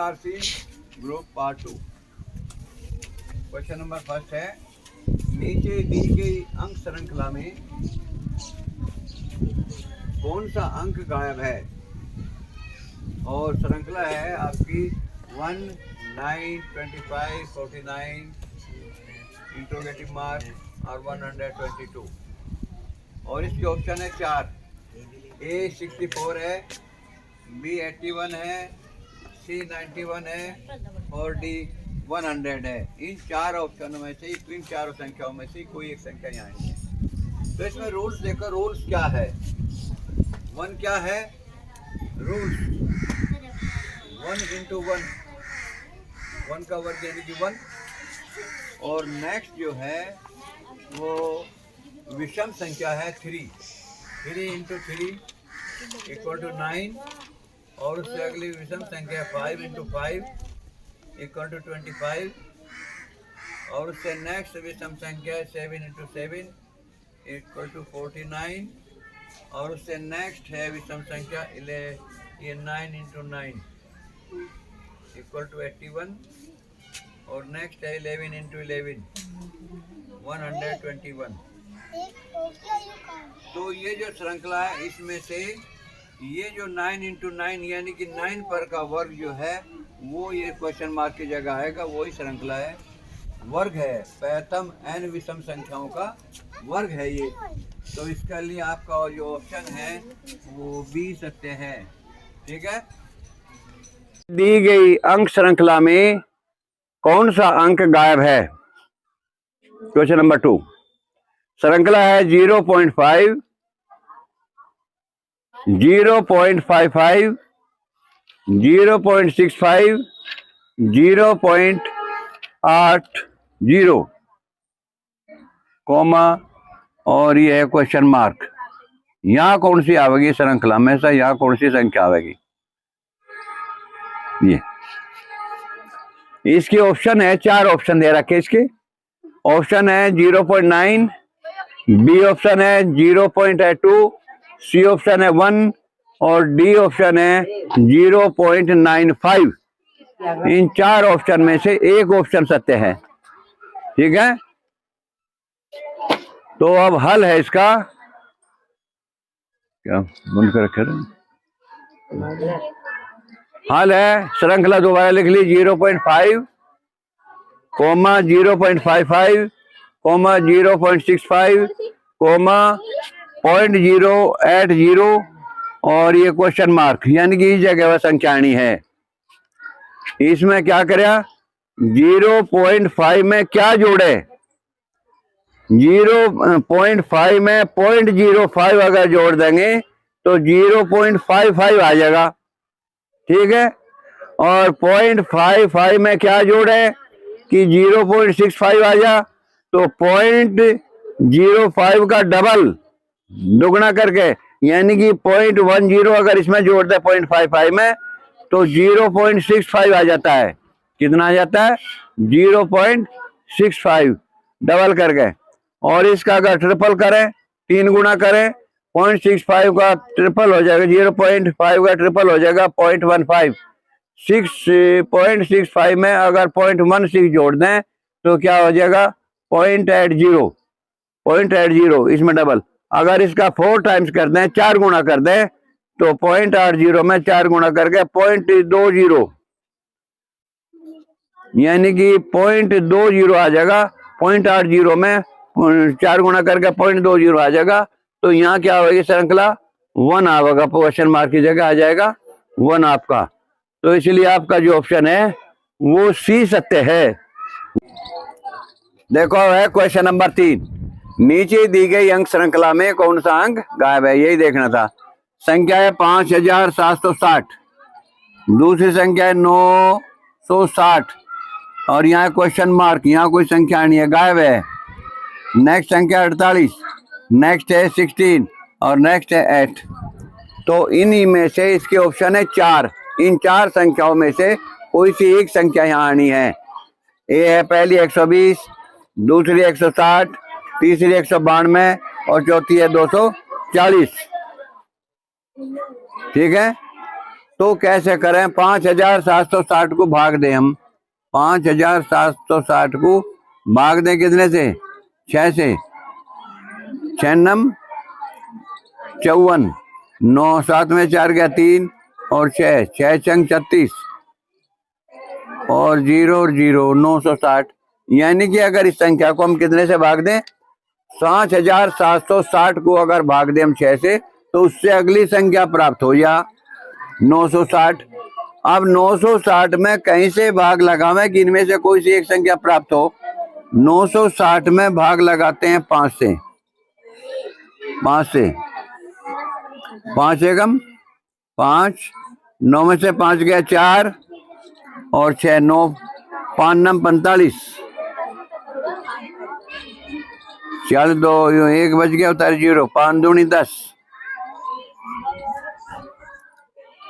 RC group part 2। Question number first है, नीचे दी गई अंक श्रृंखला में कौन सा अंक गायब है? और श्रृंखला है आपकी 1, 9, 25, 49 इंट्रोगेटिव मार्क और 122। और इसके ऑप्शन है 4। ए 64 है, बी 81 है, सी 91 है और डी 100 है। इन 4 ऑप्शनों में से, इन चारों संख्याओं में से कोई एक संख्या यहाँ नहीं है। तो इसमें रूल्स देखो, रूल्स क्या है। 1 क्या है? रूल्स 1 into 1, 1 का वर्ग यानी कि 1। और नेक्स्ट जो है वो विषम संख्या है 3 into 3 = 9। और उससे अगली विषम संख्या 5 into 5 = 25। और उससे नेक्स्ट विषम संख्या 7 into 7 = 49। और उससे नेक्स्ट है विषम संख्या 9 into 9 = 81। और नेक्स्ट है 11 into 11 121। तो ये जो श्रृंखला है इसमें से ये जो 9 into 9 यानी कि 9 पर का वर्ग जो है वो ये क्वेश्चन मार्क की जगह आएगा, वही श्रृंखला है, वर्ग है, प्रथम n विषम संख्याओं का वर्ग है ये। तो इसके लिए आपका जो ऑप्शन है वो बी सत्य है। ठीक है। दी गई अंक श्रृंखला में कौन सा अंक गायब है? Question number 2। श्रृंखला है 0.5, 0.55, 0.65, 0.80 कॉमा और ये है क्वेश्चन मार्क। यहाँ कौन सी आवेगी श्रृंखला में से? यहाँ कौन सी संख्या आवेगी? ये इसके ऑप्शन है, 4 ऑप्शन दे रखे इसके। ऑप्शन है 0.9, बी ऑप्शन है 0.82, सी ऑप्शन है 1 और डी ऑप्शन है 0.95। इन 4 ऑप्शन में से एक ऑप्शन सत्य है। ठीक है। तो अब हल है इसका, क्या बंद कर रखे? हल है, श्रृंखला दोबारा लिख ली, 0.5, 0.55, 0.65, 0.080 और ये क्वेश्चन मार्क, यानी कि इस जगह वह संख्या आनी है। इसमें क्या करें? 0.5 में क्या जोड़े? 0.5 में 0.05 अगर जोड़ देंगे तो 0.55 आ जाएगा। ठीक है। और 0.55 में क्या जोड़े कि 0.65 आ जा, तो 0.05 का डबल दुगना करके यानी कि 0.10 अगर इसमें जोड़ दे 0.55 में तो 0.65 आ जाता है। कितना आ जाता है? 0.65 डबल करके। और इसका अगर ट्रिपल करें, 3 गुना करें, 0.65 का ट्रिपल हो जाएगा, 0.5 का ट्रिपल हो जाएगा 0.15। 6.65 में अगर 0.16 जोड़ दें तो क्या हो जाएगा? 0.80। 0.80 इसमें डबल। अगर इसका 4 टाइम्स कर दें, 4 गुना कर दें तो 0.80 में 4 गुना करके 0.20 यानी कि 0.20 आ जाएगा। 0.80 में 4 गुना करके 0.20 आ जाएगा। तो यहाँ क्या होगी श्रृंखला? 1 आएगा, क्वेश्चन मार्क की जगह आ जाएगा 1 आपका। तो इसलिए आपका जो ऑप्शन है वो सी सत्य है। देखो है क्वेश्चन नंबर 3। नीचे दी गई अंक श्रृंखला में कौन सा अंक गायब है? यही देखना था। संख्या है 5760, दूसरी संख्या है 960 और यहाँ क्वेश्चन मार्क, यहाँ कोई संख्या नहीं है, गायब है। नेक्स्ट संख्या 48, नेक्स्ट है 16 और नेक्स्ट है 8। तो इन्हीं में से इसके ऑप्शन है 4। इन 4 संख्याओं में से कोई सी एक संख्या यहाँ आनी है। ए है पहली 120, दूसरी 160, तीसरी 192 और चौथी है 240। ठीक है। तो कैसे करें? 5760 को भाग दें हम, 5760 को भाग दें कितने से? 6 से। 6 नम 54, 9 7 में 4 गया 3 और 6, 6 चंग 36 और 0 960। यानी कि अगर इस संख्या को हम कितने से भाग दें? 5760 को अगर भाग दें हम 6 से, तो उससे अगली संख्या प्राप्त हो जा 960। अब 960 में कहीं से भाग लगावे कि इनमें से कोई सी एक संख्या प्राप्त हो। 960 में भाग लगाते हैं 5 से। 5 एकम 5, 9 में से 5 गया 4 और 6, 9 5 नम 45, 4 2 1 बच गया उतार 0, 5 दूनी 10।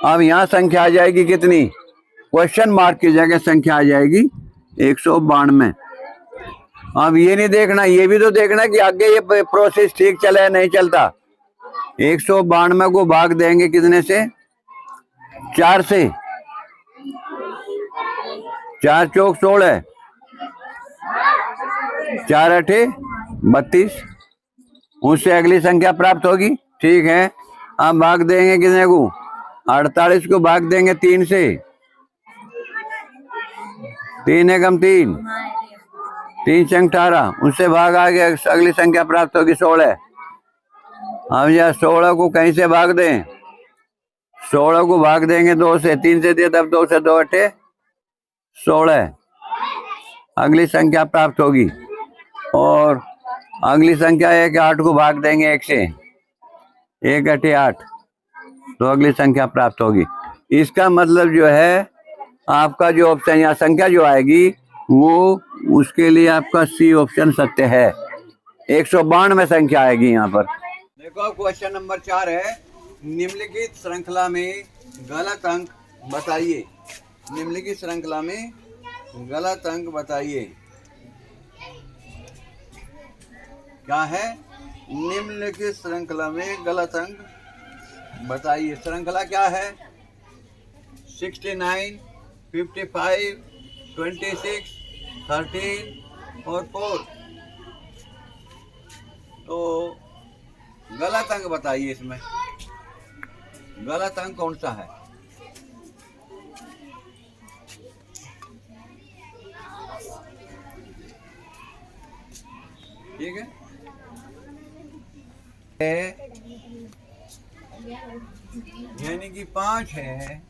अब यहाँ संख्या आ जाएगी कितनी? क्वेश्चन मार्क की जगह संख्या आ जाएगी 192। अब ये नहीं देखना, ये भी तो देखना कि आगे ये प्रोसेस ठीक चला है नहीं चलता। 192 को भाग देंगे कितने से? 4 से। 4 चौक 16, 4 अठे 32, उससे अगली संख्या प्राप्त होगी। ठीक है, अब भाग देंगे कितने को? 48 को भाग देंगे 3 से। 3 एकम 3, 3 चंग 18, उससे भाग आ गया, अगली संख्या प्राप्त होगी 16। अब यह 16 को कहीं से भाग दें? 16 को भाग देंगे 2 से। 3 से दिया तब 2 से 2 अठे 16, अगली संख्या प्राप्त होगी। और अगली संख्या है कि 8 को भाग देंगे 1 से, 1 अठे 8, तो अगली संख्या प्राप्त होगी। इसका मतलब जो है आपका जो ऑप्शन या संख्या जो आएगी वो उसके लिए आपका सी ऑप्शन सत्य है। 192 संख्या आएगी यहाँ पर। देखो क्वेश्चन नंबर 4 है, निम्नलिखित श्रृंखला में गलत अंक बताइए। निम्नलिखित श्रृंखला में गलत अंक बताइए। क्या है? निम्नलिखित श्रृंखला में गलत अंक बताइए। श्रृंखला क्या है? 69, 55, 26, 13 और 4। तो गलत अंक बताइए। इसमें गलत अंक कौन सा है? ठीक है, यानी कि 5 है,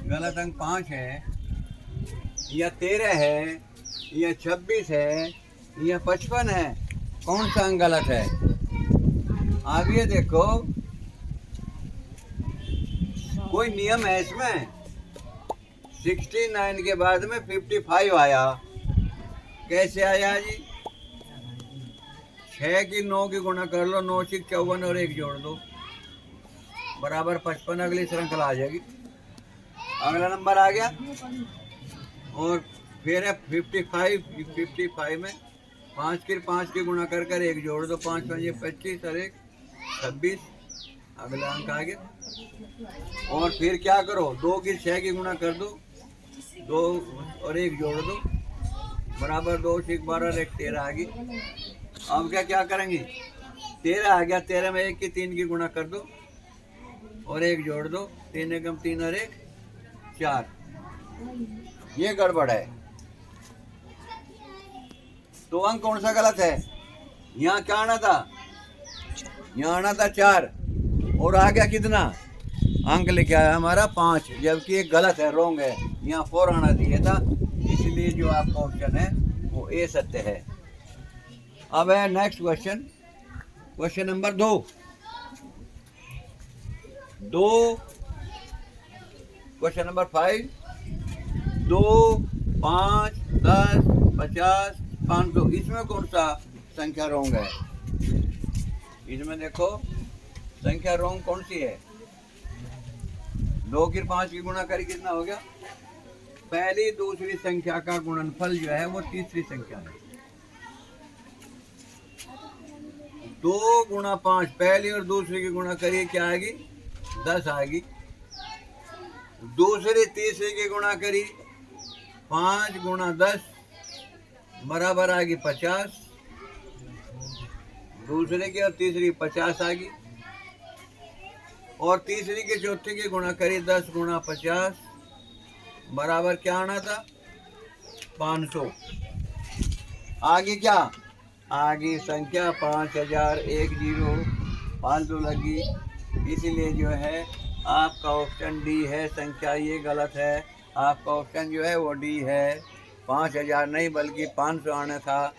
गलत अंक 5 है, या 13 है, या 26 है, या 55 है। कौन सा अंक गलत है? आप ये देखो, कोई नियम है इसमें। 69 के बाद में 55 आया। कैसे आया जी? 6 की 9 की गुणा कर लो, 9 6 54 और 1 जोड़ दो बराबर 55। अगली श्रृंखला आ जाएगी। अगला नंबर आ गया और फिर है 55। 55 में 5 की गुणा कर 1 जोड़ दो, 5 5 25 और 1 26। अगला अंक आ गया। और फिर क्या करो? 2 की 6 की गुणा कर दो, 2 और 1 जोड़ दो बराबर 2 6 12 और 1 13 आ गई। अब क्या करेंगे? 13 आ गया, 13 में 1 की 3 की गुणा कर दो और 1 जोड़ दो, 3 एकम 3 और 1 4। ये गड़बड़ है। तो अंक कौन सा गलत है? यहाँ क्या आना था? यहाँ आना था 4 और आ गया कितना? अंक लिखा है हमारा 5, जबकि ये गलत है, रॉन्ग है। यहाँ 4 आना चाहिए था, इसलिए जो आपका ऑप्शन है वो ए सत्य है। अब है next question, question number 2। Question number 5। 2 5 10 50 500, इसमें कौन सा संख्या रॉन्ग है? इसमें देखो संख्या रॉन्ग कौन सी है? 2 की 5 की गुणा करी कितना हो गया? पहली दूसरी संख्या का गुणनफल जो है वो तीसरी संख्या है। 2 गुणा 5, पहली और दूसरी की गुणा करिए क्या आएगी? 10 आएगी। दूसरी तीसरी की गुणा करी, 5 गुणा 10 बराबर आ गई 50। दूसरे की और तीसरी 50 आ गई। और तीसरी के चौथी की गुणा करी, 10 गुणा 50 बराबर क्या आना था, 500। आगे क्या, आगे संख्या 5010, 500 लगी। इसीलिए जो है आपका ऑप्शन डी है, संख्या ये गलत है। आपका ऑप्शन जो है वो डी है, 5000 नहीं बल्कि 500 आना था।